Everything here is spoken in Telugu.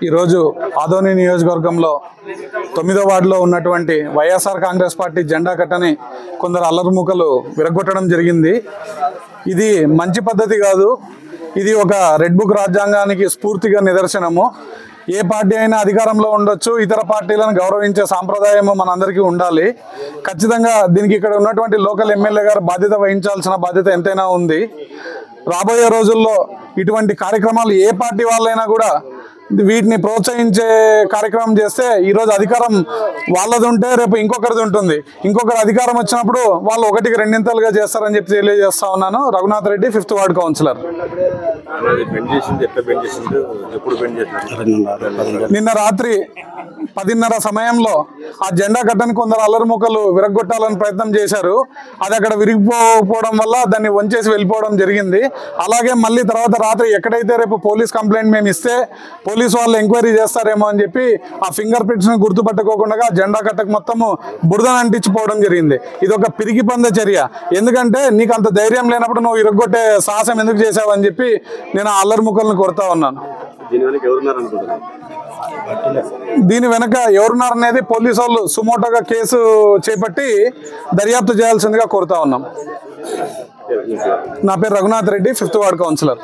ఈరోజు ఆదోని నియోజకవర్గంలో 9వ వార్డులో ఉన్నటువంటి వైఎస్ఆర్ కాంగ్రెస్ పార్టీ జెండా కట్టని కొందరు అల్లరిమూకలు విరగొట్టడం జరిగింది. ఇది మంచి పద్ధతి కాదు. ఇది ఒక రెడ్ బుక్ రాజ్యాంగానికి స్ఫూర్తిగా నిదర్శనము. ఏ పార్టీ అయినా అధికారంలో ఉండొచ్చు, ఇతర పార్టీలను గౌరవించే సాంప్రదాయం మనందరికీ ఉండాలి. ఖచ్చితంగా దీనికి ఇక్కడ ఉన్నటువంటి లోకల్ ఎమ్మెల్యే గారు బాధ్యత వహించాల్సిన బాధ్యత ఎంతైనా ఉంది. రాబోయే రోజుల్లో ఇటువంటి కార్యక్రమాలు ఏ పార్టీ వాళ్ళైనా కూడా వీటిని ప్రోత్సహించే కార్యక్రమం చేస్తే ఈరోజు అధికారం వాళ్ళది ఉంటే రేపు ఇంకొకరిది ఉంటుంది. ఇంకొకరు అధికారం వచ్చినప్పుడు వాళ్ళు ఒకటికి రెండింతలుగా చేస్తారని చెప్పి తెలియజేస్తా ఉన్నాను. Raghunath Reddy, 5th ward councillor. నిన్న రాత్రి 10:30 సమయంలో ఆ జెండా కట్టని కొందరు అల్లరిమూకలు విరగొట్టాలని ప్రయత్నం చేశారు. అది అక్కడ విరిగిపోవడం వల్ల దాన్ని వంచేసి వెళ్ళిపోవడం జరిగింది. అలాగే మళ్ళీ తర్వాత రాత్రి ఎక్కడైతే రేపు పోలీస్ కంప్లైంట్ మేము ఇస్తే పోలీసు వాళ్ళు ఎంక్వైరీ చేస్తారేమో అని చెప్పి ఆ ఫింగర్ ప్రింట్స్ ని గుర్తుపట్టుకోకుండా జెండా కట్టకు మొత్తము బురదను అంటించిపోవడం జరిగింది. ఇది ఒక పిరికి పంద చర్య. ఎందుకంటే నీకు అంత ధైర్యం లేనప్పుడు నువ్వు విరగొట్టే సాహసం ఎందుకు చేసావు అని చెప్పి నేను ఆ అల్లరిమూకలను కోరుతా ఉన్నాను. దీని వెనక ఎవరున్నారనేది పోలీసు వాళ్ళు సుమోటోగా కేసు చేపట్టి దర్యాప్తు చేయాల్సిందిగా కోరుతా ఉన్నాం. నా పేరు Raghunath Reddy, 5th ward councillor.